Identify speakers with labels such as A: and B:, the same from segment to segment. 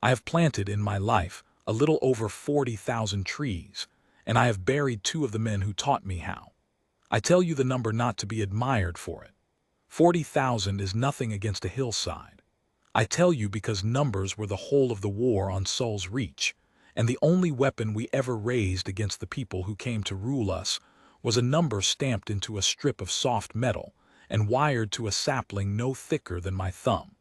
A: I have planted in my life a little over 40,000 trees, and I have buried two of the men who taught me how. I tell you the number not to be admired for it. 40,000 is nothing against a hillside. I tell you because numbers were the whole of the war on Saul's Reach, and the only weapon we ever raised against the people who came to rule us was a number stamped into a strip of soft metal and wired to a sapling no thicker than my thumb.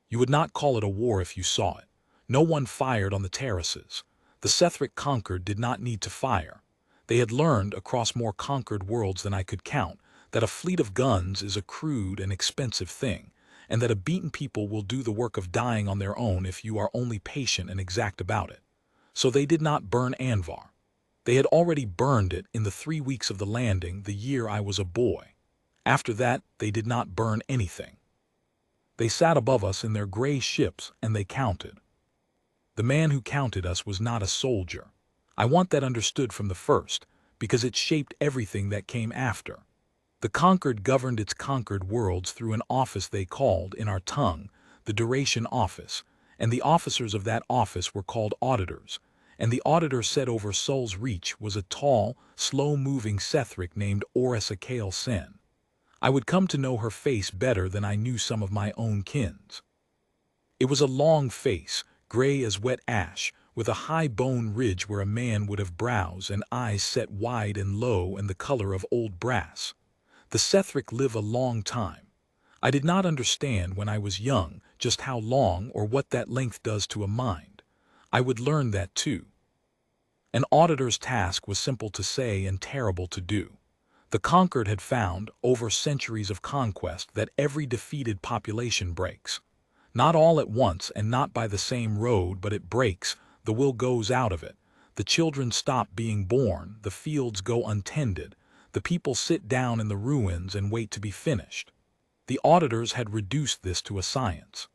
A: You would not call it a war if you saw it. No one fired on the terraces. The Sethric conquered did not need to fire. They had learned across more conquered worlds than I could count that a fleet of guns is a crude and expensive thing, and that a beaten people will do the work of dying on their own if you are only patient and exact about it. So they did not burn Anvar. They had already burned it in the 3 weeks of the landing the year I was a boy. After that, they did not burn anything. They sat above us in their gray ships and they counted. The man who counted us was not a soldier. I want that understood from the first, because it shaped everything that came after. The conquered governed its conquered worlds through an office they called, in our tongue, the Duration Office, and the officers of that office were called auditors, and the auditor set over Saul's Reach was a tall, slow-moving Sethric named Oresa Sen. I would come to know her face better than I knew some of my own kins. It was a long face, gray as wet ash, with a high bone ridge where a man would have brows and eyes set wide and low and the color of old brass. The Sethric live a long time. I did not understand when I was young just how long or what that length does to a mind. I would learn that too. An auditor's task was simple to say and terrible to do. The conquered had found, over centuries of conquest, that every defeated population breaks. Not all at once and not by the same road, but it breaks, the will goes out of it. The children stop being born, the fields go untended, the people sit down in the ruins and wait to be finished. The auditors had reduced this to a science.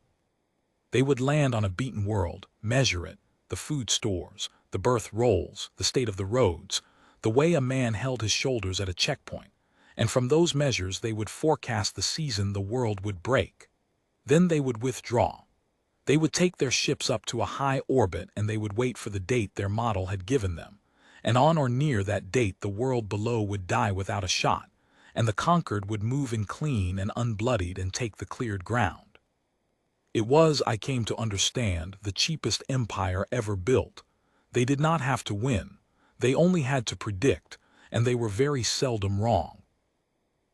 A: They would land on a beaten world, measure it, the food stores, the birth rolls, the state of the roads, the way a man held his shoulders at a checkpoint, and from those measures they would forecast the season the world would break. Then they would withdraw. They would take their ships up to a high orbit and they would wait for the date their model had given them, and on or near that date the world below would die without a shot, and the conquered would move in clean and unbloodied and take the cleared ground. It was, I came to understand, the cheapest empire ever built. They did not have to win. They only had to predict, and they were very seldom wrong.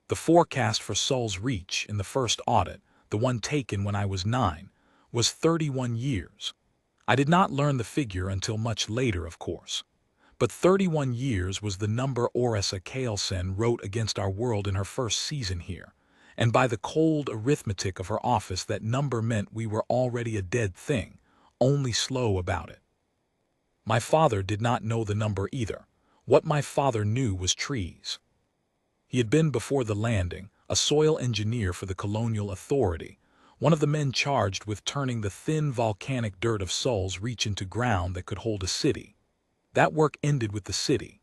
A: The forecast for Saul's Reach in the first audit, the one taken when I was 9, was 31 years. I did not learn the figure until much later, of course. But 31 years was the number Oresa Sen wrote against our world in her first season here, and by the cold arithmetic of her office that number meant we were already a dead thing, only slow about it. My father did not know the number either. What my father knew was trees. He had been before the landing, a soil engineer for the colonial authority, one of the men charged with turning the thin volcanic dirt of Saul's Reach into ground that could hold a city. That work ended with the city.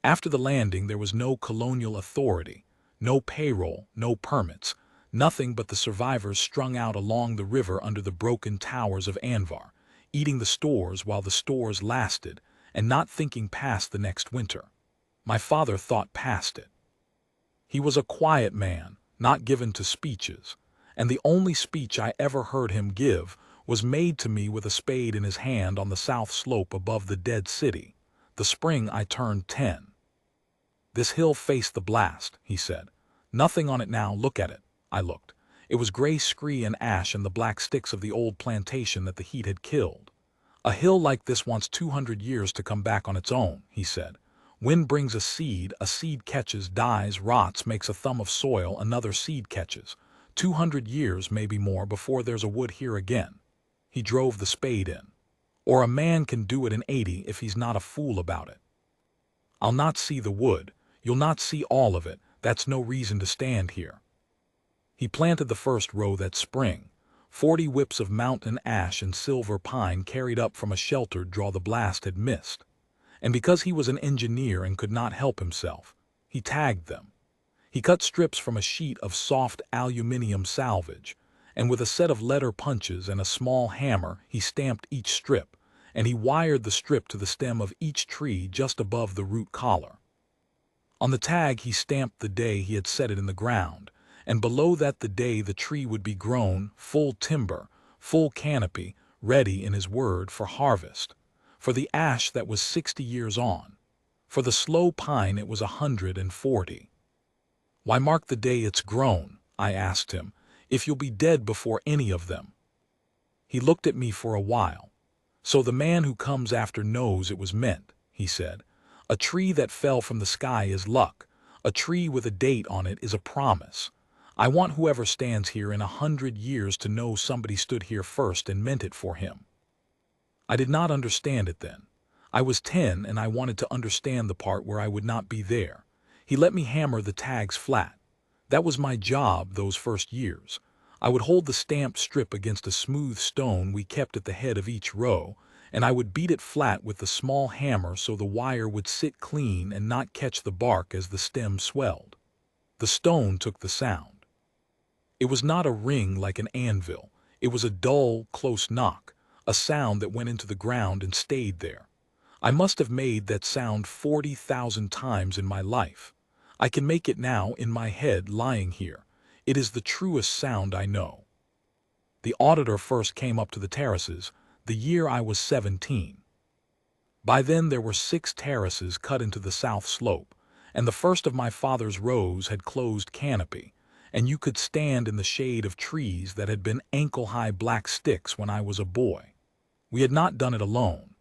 A: After the landing there was no colonial authority, no payroll, no permits, nothing but the survivors strung out along the river under the broken towers of Anvar, eating the stores while the stores lasted, and not thinking past the next winter. My father thought past it. He was a quiet man, not given to speeches, and the only speech I ever heard him give was made to me with a spade in his hand on the south slope above the dead city, the spring I turned 10. "This hill faced the blast," he said. "Nothing on it now, look at it." I looked. It was gray scree and ash and the black sticks of the old plantation that the heat had killed. "A hill like this wants 200 years to come back on its own," he said. "Wind brings a seed catches, dies, rots, makes a thumb of soil, another seed catches. 200 years, maybe more, before there's a wood here again." He drove the spade in. "Or a man can do it in 80 if he's not a fool about it. I'll not see the wood, you'll not see all of it, that's no reason to stand here." He planted the first row that spring. 40 whips of mountain ash and silver pine carried up from a sheltered draw the blast had missed. And because he was an engineer and could not help himself, he tagged them. He cut strips from a sheet of soft aluminium salvage, and with a set of letter punches and a small hammer he stamped each strip, and he wired the strip to the stem of each tree just above the root collar. On the tag he stamped the day he had set it in the ground, and below that the day the tree would be grown, full timber, full canopy, ready, in his word, for harvest. For the ash that was 60 years on. For the slow pine it was 140. Why mark the day it's grown, I asked him, if you'll be dead before any of them? He looked at me for a while. So the man who comes after knows it was meant, he said. A tree that fell from the sky is luck. A tree with a date on it is a promise. I want whoever stands here in 100 years to know somebody stood here first and meant it for him. I did not understand it then. I was 10 and I wanted to understand the part where I would not be there. He let me hammer the tags flat. That was my job those first years. I would hold the stamped strip against a smooth stone we kept at the head of each row, and I would beat it flat with the small hammer so the wire would sit clean and not catch the bark as the stem swelled. The stone took the sound. It was not a ring like an anvil. It was a dull, close knock, a sound that went into the ground and stayed there. I must have made that sound 40,000 times in my life. I can make it now in my head lying here. It is the truest sound I know. The auditor first came up to the terraces the year I was 17. By then there were 6 terraces cut into the south slope, and the first of my father's rows had closed canopy, and you could stand in the shade of trees that had been ankle-high black sticks when I was a boy. We had not done it alone.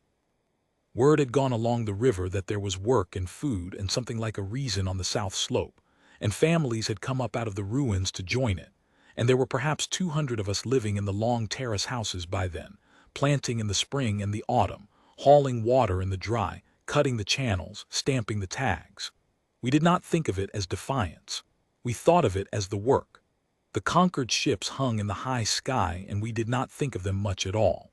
A: Word had gone along the river that there was work and food and something like a reason on the south slope, and families had come up out of the ruins to join it, and there were perhaps 200 of us living in the long terrace houses by then, planting in the spring and the autumn, hauling water in the dry, cutting the channels, stamping the tags. We did not think of it as defiance. We thought of it as the work. The conquered ships hung in the high sky and we did not think of them much at all.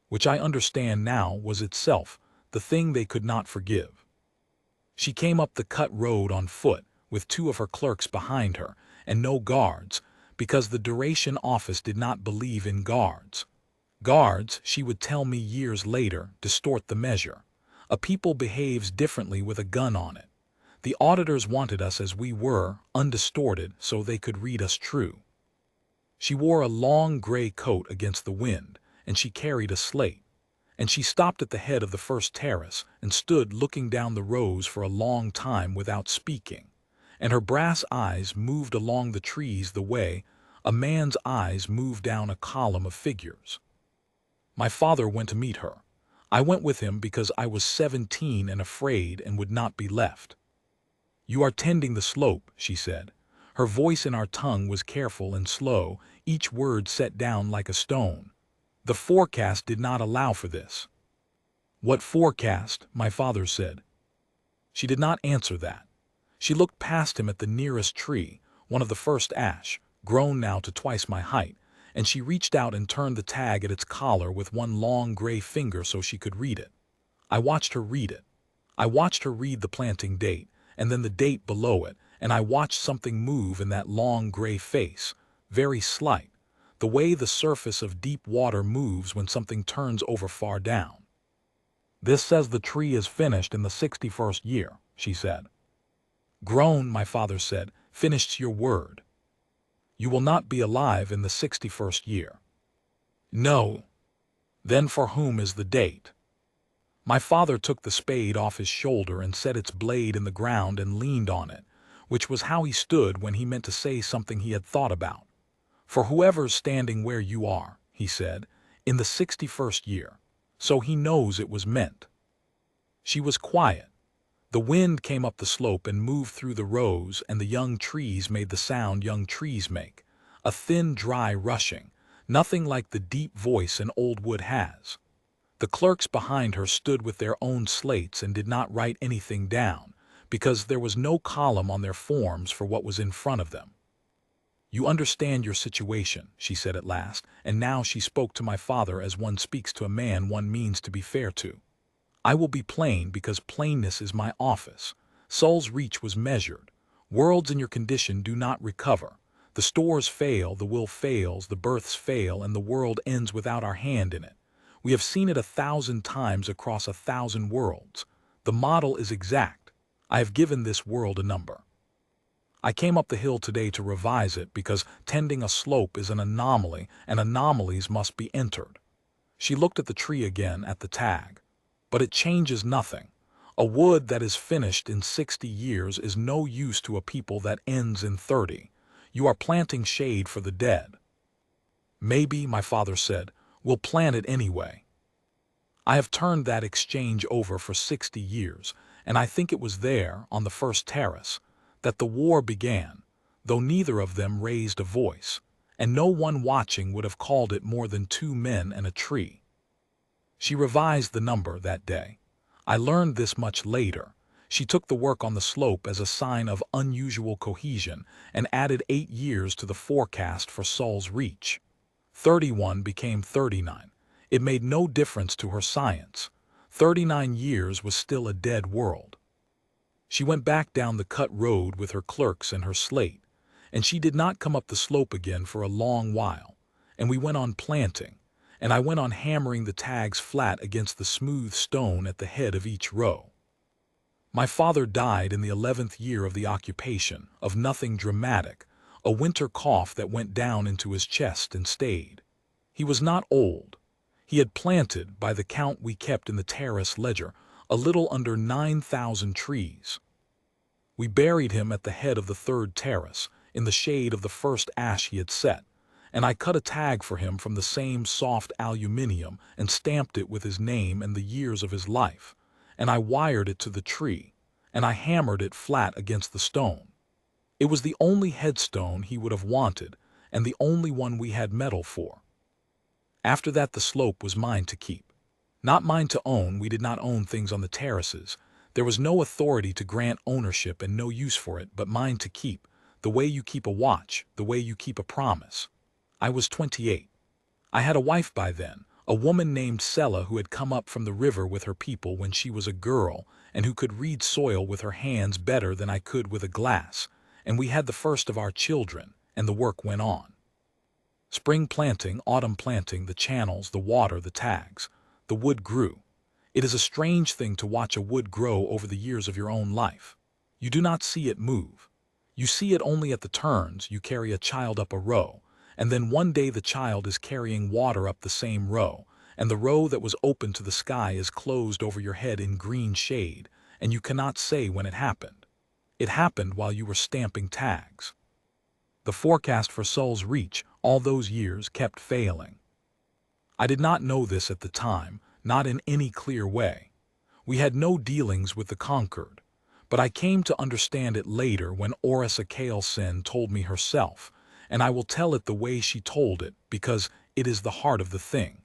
A: Which I understand now was itself the thing they could not forgive. She came up the cut road on foot, with 2 of her clerks behind her, and no guards, because the duration office did not believe in guards. Guards, she would tell me years later, distort the measure. A people behaves differently with a gun on it. The auditors wanted us as we were, undistorted, so they could read us true. She wore a long gray coat against the wind, and she carried a slate, and she stopped at the head of the first terrace and stood looking down the rows for a long time without speaking, and her brass eyes moved along the trees the way a man's eyes move down a column of figures. My father went to meet her. I went with him because I was 17 and afraid and would not be left. "You are tending the slope," she said. Her voice in our tongue was careful and slow, each word set down like a stone. The forecast did not allow for this. "What forecast?" my father said. She did not answer that. She looked past him at the nearest tree, one of the first ash, grown now to twice my height, and she reached out and turned the tag at its collar with one long gray finger so she could read it. I watched her read it. I watched her read the planting date, and then the date below it, and I watched something move in that long gray face, very slight, the way the surface of deep water moves when something turns over far down. "This says the tree is finished in the 61st year," she said. "Grown," my father said, "finished your word. You will not be alive in the 61st year." "No." "Then for whom is the date?" My father took the spade off his shoulder and set its blade in the ground and leaned on it, which was how he stood when he meant to say something he had thought about. "For whoever's standing where you are," he said, "in the 61st year. So he knows it was meant." She was quiet. The wind came up the slope and moved through the rows, and the young trees made the sound young trees make, a thin, dry rushing, nothing like the deep voice an old wood has. The clerks behind her stood with their own slates and did not write anything down, because there was no column on their forms for what was in front of them. "You understand your situation," she said at last, and now she spoke to my father as one speaks to a man one means to be fair to. "I will be plain because plainness is my office. Saul's reach was measured. Worlds in your condition do not recover. The stores fail, the will fails, the births fail, and the world ends without our hand in it. We have seen it 1,000 times across 1,000 worlds. The model is exact. I have given this world a number. I came up the hill today to revise it because tending a slope is an anomaly and anomalies must be entered. She looked at the tree again, at the tag. But it changes nothing. A wood that is finished in 60 years is no use to a people that ends in 30. You are planting shade for the dead. Maybe, my father said, we'll plant it anyway. I have turned that exchange over for 60 years, and I think it was there, on the first terrace, that the war began, though neither of them raised a voice, and no one watching would have called it more than 2 men and a tree. She revised the number that day. I learned this much later. She took the work on the slope as a sign of unusual cohesion and added 8 years to the forecast for Sol's Reach. 31 became 39. It made no difference to her science. 39 years was still a dead world. She went back down the cut road with her clerks and her slate, and she did not come up the slope again for a long while, and we went on planting, and I went on hammering the tags flat against the smooth stone at the head of each row. My father died in the 11th year of the occupation, of nothing dramatic, a winter cough that went down into his chest and stayed. He was not old. He had planted, by the count we kept in the terrace ledger, a little under 9,000 trees. We buried him at the head of the 3rd terrace, in the shade of the first ash he had set, and I cut a tag for him from the same soft aluminium and stamped it with his name and the years of his life, and I wired it to the tree, and I hammered it flat against the stone. It was the only headstone he would have wanted, and the only one we had metal for. After that the slope was mine to keep. Not mine to own. We did not own things on the terraces. There was no authority to grant ownership and no use for it, but mine to keep, the way you keep a watch, the way you keep a promise. I was 28. I had a wife by then, a woman named Sella who had come up from the river with her people when she was a girl and who could read soil with her hands better than I could with a glass, and we had the first of our children, and the work went on. Spring planting, autumn planting, the channels, the water, the tags. The wood grew. It is a strange thing to watch a wood grow over the years of your own life. You do not see it move. You see it only at the turns. You carry a child up a row, and then one day the child is carrying water up the same row, and the row that was open to the sky is closed over your head in green shade, and you cannot say when it happened. It happened while you were stamping tags. The forecast for Sol's Reach, all those years, kept failing. I did not know this at the time, not in any clear way. We had no dealings with the conquered, but I came to understand it later when Orisa Kael'Sen told me herself, and I will tell it the way she told it because it is the heart of the thing.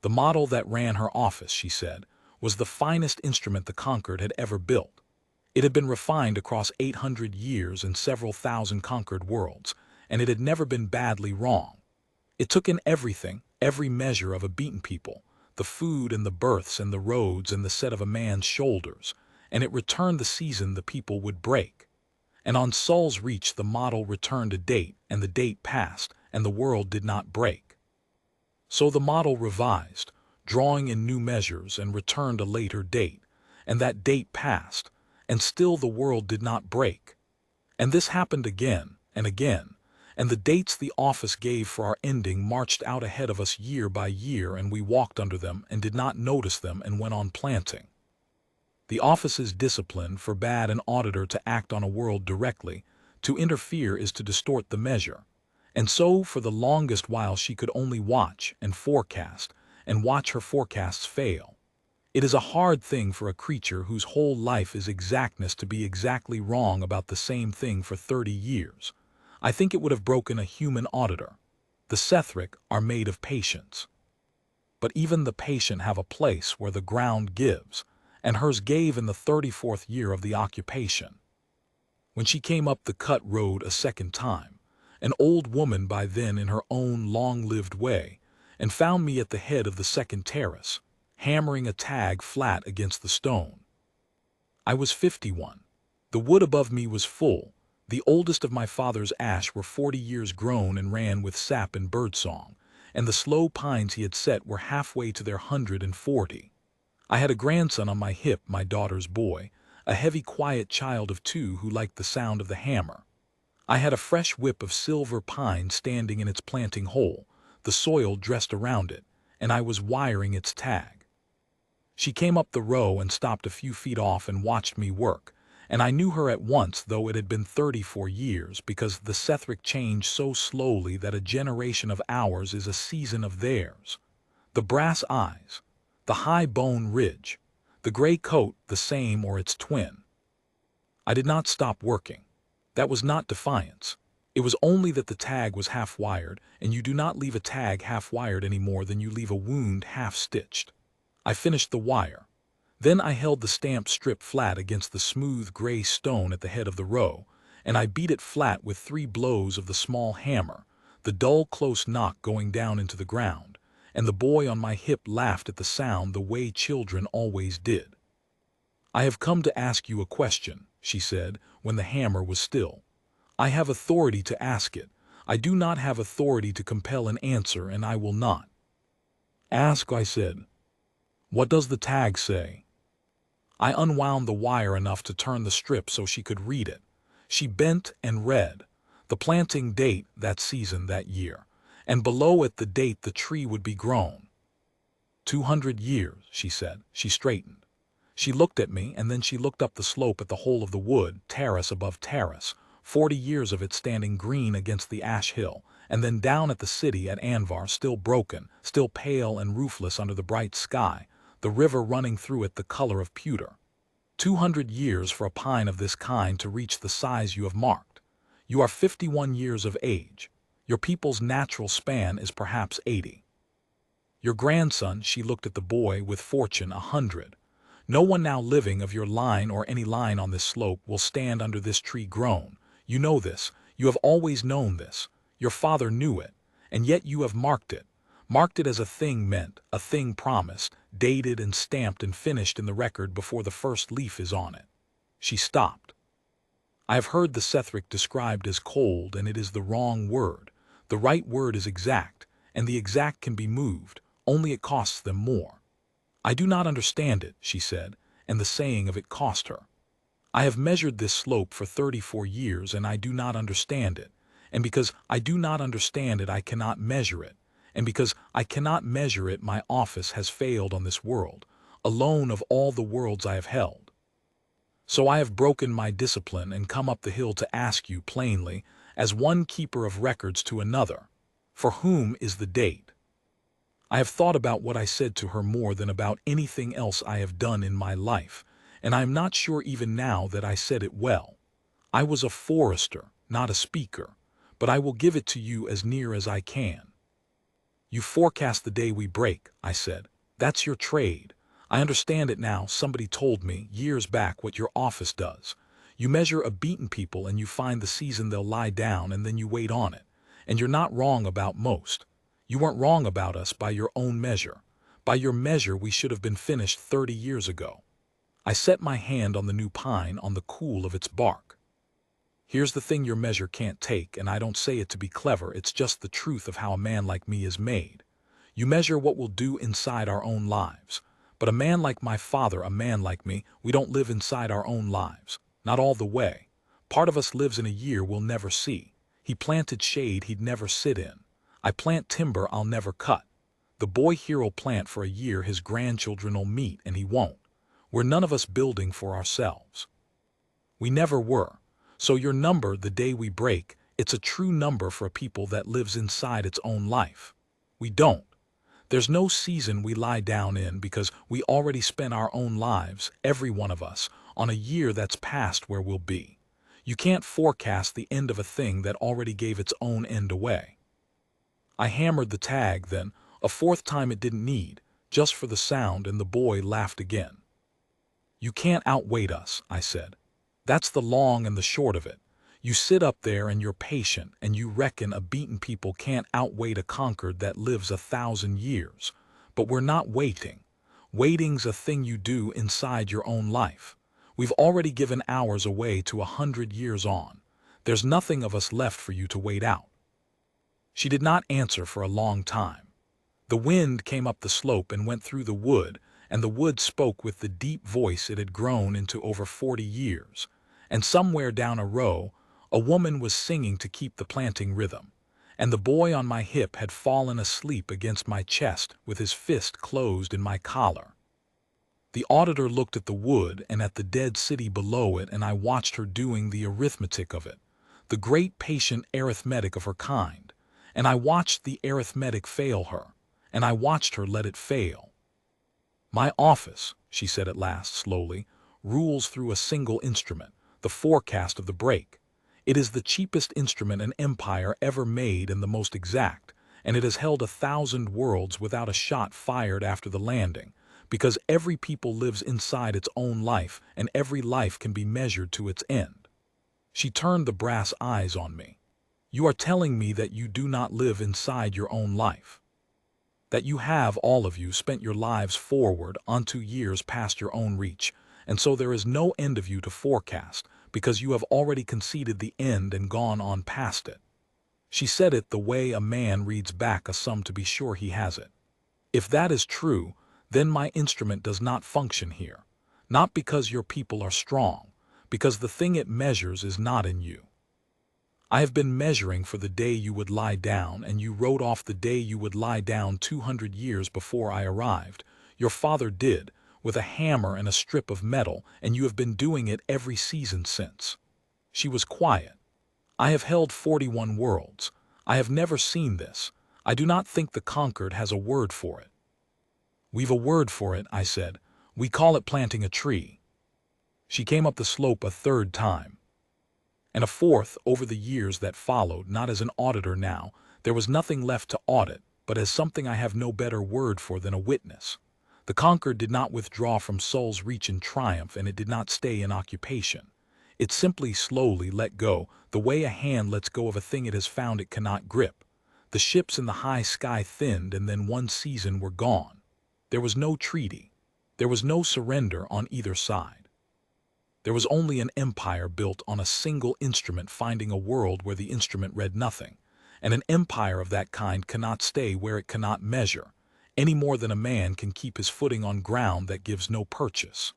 A: The model that ran her office, she said, was the finest instrument the conquered had ever built. It had been refined across 800 years and several thousand conquered worlds, and it had never been badly wrong. It took in everything, every measure of a beaten people, the food and the births and the roads and the set of a man's shoulders, and it returned the season the people would break. And on Sol's Reach the model returned a date, and the date passed, and the world did not break. So the model revised, drawing in new measures, and returned a later date, and that date passed, and still the world did not break. And this happened again and again, and the dates the office gave for our ending marched out ahead of us year by year, and we walked under them and did not notice them and went on planting. The office's discipline forbade an auditor to act on a world directly. To interfere is to distort the measure. And so for the longest while she could only watch and watch her forecasts fail. It is a hard thing for a creature whose whole life is exactness to be exactly wrong about the same thing for 30 years. I think it would have broken a human auditor. The Sethric are made of patience. But even the patient have a place where the ground gives, and hers gave in the 34th year of the occupation. When she came up the cut road a second time, an old woman by then in her own long-lived way, and found me at the head of the 2nd terrace, hammering a tag flat against the stone. I was 51. The wood above me was full, The oldest of my father's ash were 40 years grown and ran with sap and birdsong, and the slow pines he had set were halfway to their 140. I had a grandson on my hip, my daughter's boy, a heavy, quiet child of 2 who liked the sound of the hammer. I had a fresh whip of silver pine standing in its planting hole, the soil dressed around it, and I was wiring its tag. She came up the row and stopped a few feet off and watched me work, and I knew her at once, though it had been 34 years, because the Sethric changed so slowly that a generation of ours is a season of theirs. The brass eyes, the high bone ridge, the gray coat, the same or its twin. I did not stop working. That was not defiance. It was only that the tag was half-wired, and you do not leave a tag half-wired any more than you leave a wound half-stitched. I finished the wire. Then I held the stamp strip flat against the smooth gray stone at the head of the row, and I beat it flat with 3 blows of the small hammer, the dull close knock going down into the ground, and the boy on my hip laughed at the sound the way children always did. "I have come to ask you a question," she said, when the hammer was still. "I have authority to ask it. I do not have authority to compel an answer, and I will not." "Ask," I said. "What does the tag say?" I unwound the wire enough to turn the strip so she could read it. She bent and read the planting date, that season, that year, and below it the date the tree would be grown. 200 years, she said. She straightened. She looked at me, and then she looked up the slope at the whole of the wood, terrace above terrace, 40 years of it standing green against the ash hill, and then down at the city at Anvar, still broken, still pale and roofless under the bright sky, the river running through it the color of pewter. 200 years for a pine of this kind to reach the size you have marked. You are 51 years of age. Your people's natural span is perhaps 80. Your grandson, she looked at the boy, with fortune 100. No one now living of your line or any line on this slope will stand under this tree grown. You know this. You have always known this. Your father knew it. And yet you have marked it. Marked it as a thing meant, a thing promised, dated and stamped and finished in the record before the first leaf is on it. She stopped. I have heard the Sethric described as cold, and it is the wrong word. The right word is exact, and the exact can be moved, only it costs them more. I do not understand it, she said, and the saying of it cost her. I have measured this slope for 34 years, and I do not understand it. And because I do not understand it, I cannot measure it. And because I cannot measure it, my office has failed on this world, alone of all the worlds I have held. So I have broken my discipline and come up the hill to ask you plainly, as one keeper of records to another, for whom is the date? I have thought about what I said to her more than about anything else I have done in my life, and I am not sure even now that I said it well. I was a forester, not a speaker, but I will give it to you as near as I can. You forecast the day we break, I said. That's your trade. I understand it now. Somebody told me years back what your office does. You measure a beaten people and you find the season they'll lie down, and then you wait on it. And you're not wrong about most. You weren't wrong about us by your own measure. By your measure, we should have been finished 30 years ago. I set my hand on the new pine, on the cool of its bark. Here's the thing your measure can't take, and I don't say it to be clever, it's just the truth of how a man like me is made. You measure what we'll do inside our own lives. But a man like my father, a man like me, we don't live inside our own lives. Not all the way. Part of us lives in a year we'll never see. He planted shade he'd never sit in. I plant timber I'll never cut. The boy here'll plant for a year his grandchildren'll meet, and he won't. We're none of us building for ourselves. We never were. So your number, the day we break, it's a true number for a people that lives inside its own life. We don't. There's no season we lie down in, because we already spent our own lives, every one of us, on a year that's past where we'll be. You can't forecast the end of a thing that already gave its own end away. I hammered the tag then, a fourth time it didn't need, just for the sound, and the boy laughed again. You can't outweight us, I said. That's the long and the short of it. You sit up there and you're patient, and you reckon a beaten people can't outweight a conquered that lives 1,000 years. But we're not waiting. Waiting's a thing you do inside your own life. We've already given ours away to 100 years on. There's nothing of us left for you to wait out." She did not answer for a long time. The wind came up the slope and went through the wood, and the wood spoke with the deep voice it had grown into over 40 years. And somewhere down a row, a woman was singing to keep the planting rhythm, and the boy on my hip had fallen asleep against my chest with his fist closed in my collar. The auditor looked at the wood and at the dead city below it, and I watched her doing the arithmetic of it, the great patient arithmetic of her kind, and I watched the arithmetic fail her, and I watched her let it fail. "My office," she said at last slowly, "rules through a single instrument, the forecast of the break. It is the cheapest instrument an empire ever made and the most exact, and it has held 1,000 worlds without a shot fired after the landing, because every people lives inside its own life, and every life can be measured to its end." She turned the brass eyes on me. "You are telling me that you do not live inside your own life? That you have, all of you, spent your lives forward onto years past your own reach, and so there is no end of you to forecast, because you have already conceded the end and gone on past it." She said it the way a man reads back a sum to be sure he has it. "If that is true, then my instrument does not function here, not because your people are strong, because the thing it measures is not in you. I have been measuring for the day you would lie down, and you wrote off the day you would lie down 200 years before I arrived. Your father did, with a hammer and a strip of metal, and you have been doing it every season since." She was quiet. "I have held 41 worlds. I have never seen this. I do not think the conquered has a word for it." "We've a word for it," I said. "We call it planting a tree." She came up the slope a third time, and a fourth over the years that followed. Not as an auditor now, there was nothing left to audit, but as something I have no better word for than a witness. The conquered did not withdraw from Soul's reach in triumph, and it did not stay in occupation. It simply slowly let go, the way a hand lets go of a thing it has found it cannot grip. The ships in the high sky thinned, and then one season were gone. There was no treaty. There was no surrender on either side. There was only an empire built on a single instrument finding a world where the instrument read nothing, and an empire of that kind cannot stay where it cannot measure, any more than a man can keep his footing on ground that gives no purchase.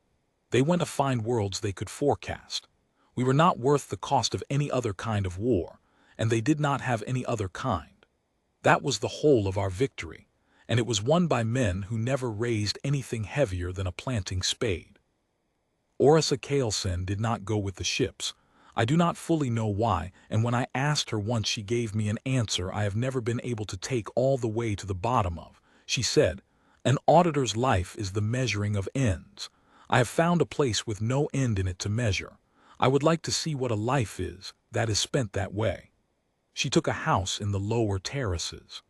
A: They went to find worlds they could forecast. We were not worth the cost of any other kind of war, and they did not have any other kind. That was the whole of our victory, and it was won by men who never raised anything heavier than a planting spade. Orisa Kaelsen did not go with the ships. I do not fully know why, and when I asked her once she gave me an answer I have never been able to take all the way to the bottom of. She said, "An auditor's life is the measuring of ends. I have found a place with no end in it to measure. I would like to see what a life is that is spent that way." She took a house in the lower terraces.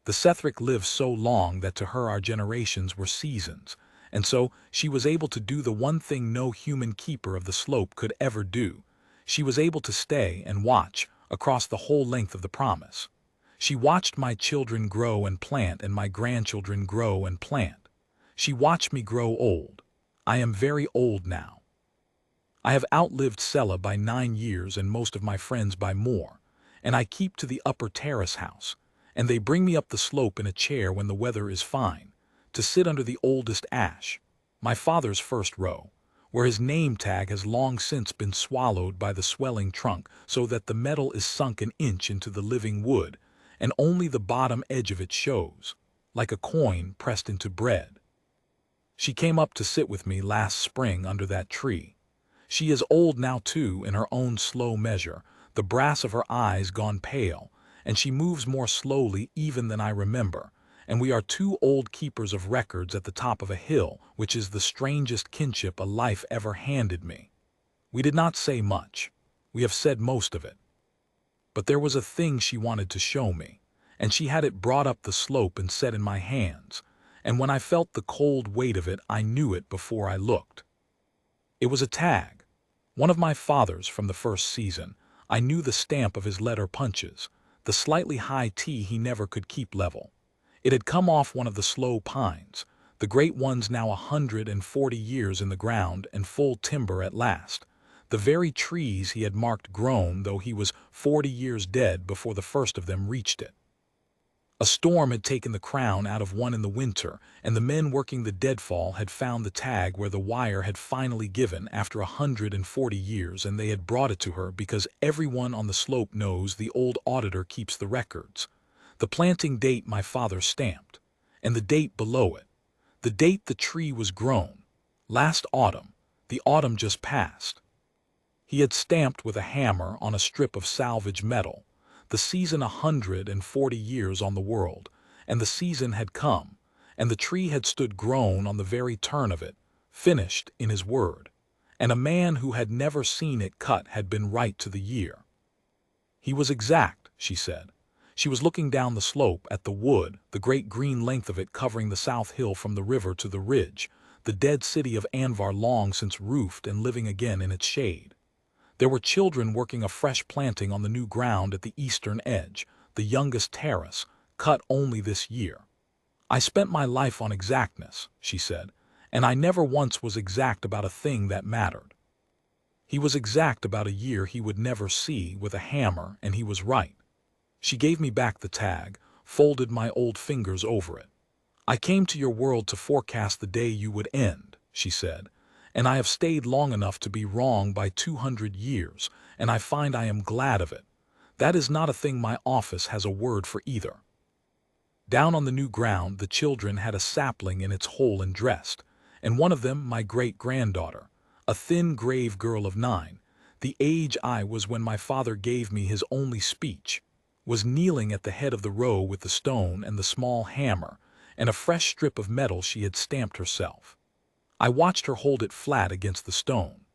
A: The Sethric lived so long that to her our generations were seasons, and so she was able to do the one thing no human keeper of the slope could ever do. She was able to stay and watch across the whole length of the promise. She watched my children grow and plant, and my grandchildren grow and plant. She watched me grow old. I am very old now. I have outlived Sella by 9 years and most of my friends by more, and I keep to the upper terrace house, and they bring me up the slope in a chair when the weather is fine, to sit under the oldest ash, my father's first row, where his name tag has long since been swallowed by the swelling trunk so that the metal is sunk an inch into the living wood, and only the bottom edge of it shows, like a coin pressed into bread. She came up to sit with me last spring under that tree. She is old now too in her own slow measure, the brass of her eyes gone pale, and she moves more slowly even than I remember, and we are 2 old keepers of records at the top of a hill, which is the strangest kinship a life ever handed me. We did not say much. We have said most of it. But there was a thing she wanted to show me, and she had it brought up the slope and set in my hands, and when I felt the cold weight of it I knew it before I looked. It was a tag, one of my father's from the first season. I knew the stamp of his letter punches, the slightly high T he never could keep level. It had come off one of the slow pines, the great ones now 140 years in the ground and full timber at last. The very trees he had marked grown, though he was 40 years dead before the first of them reached it. A storm had taken the crown out of one in the winter, and the men working the deadfall had found the tag where the wire had finally given after 140 years, and they had brought it to her because everyone on the slope knows the old auditor keeps the records. The planting date my father stamped, and the date below it. The date the tree was grown. Last autumn, the autumn just passed. He had stamped with a hammer on a strip of salvage metal, the season 140 years on the world, and the season had come, and the tree had stood grown on the very turn of it, finished in his word, and a man who had never seen it cut had been right to the year. He was exact, she said. She was looking down the slope at the wood, the great green length of it covering the south hill from the river to the ridge, the dead city of Anvar long since roofed and living again in its shade. There were children working a fresh planting on the new ground at the eastern edge, the youngest terrace, cut only this year. I spent my life on exactness, she said, and I never once was exact about a thing that mattered. He was exact about a year he would never see with a hammer, and he was right. She gave me back the tag, folded my old fingers over it. I came to your world to forecast the day you would end, she said, and I have stayed long enough to be wrong by 200 years, and I find I am glad of it. That is not a thing my office has a word for either. Down on the new ground the children had a sapling in its hole and dressed, and one of them my great-granddaughter, a thin, grave girl of 9, the age I was when my father gave me his only speech, was kneeling at the head of the row with the stone and the small hammer, and a fresh strip of metal she had stamped herself. I watched her hold it flat against the stone.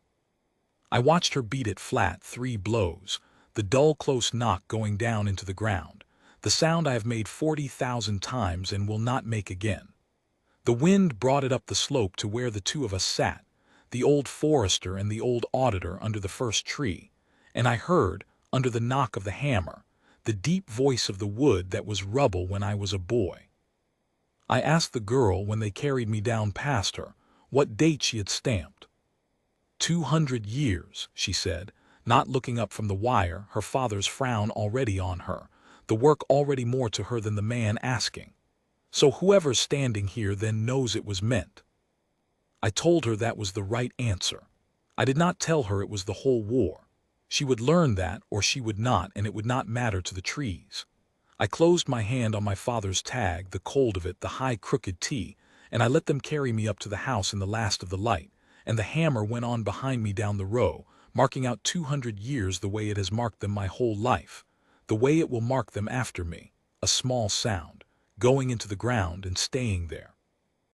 A: I watched her beat it flat 3 blows, the dull close knock going down into the ground, the sound I have made 40,000 times and will not make again. The wind brought it up the slope to where the two of us sat, the old forester and the old auditor under the first tree, and I heard, under the knock of the hammer, the deep voice of the wood that was rubble when I was a boy. I asked the girl when they carried me down past her, what date she had stamped. 200 years, she said, not looking up from the wire, her father's frown already on her, the work already more to her than the man asking. So whoever's standing here then knows it was meant. I told her that was the right answer. I did not tell her it was the whole war. She would learn that or she would not, and it would not matter to the trees. I closed my hand on my father's tag, the cold of it, the high crooked T, and I let them carry me up to the house in the last of the light, and the hammer went on behind me down the row, marking out 200 years the way it has marked them my whole life, the way it will mark them after me, a small sound, going into the ground and staying there.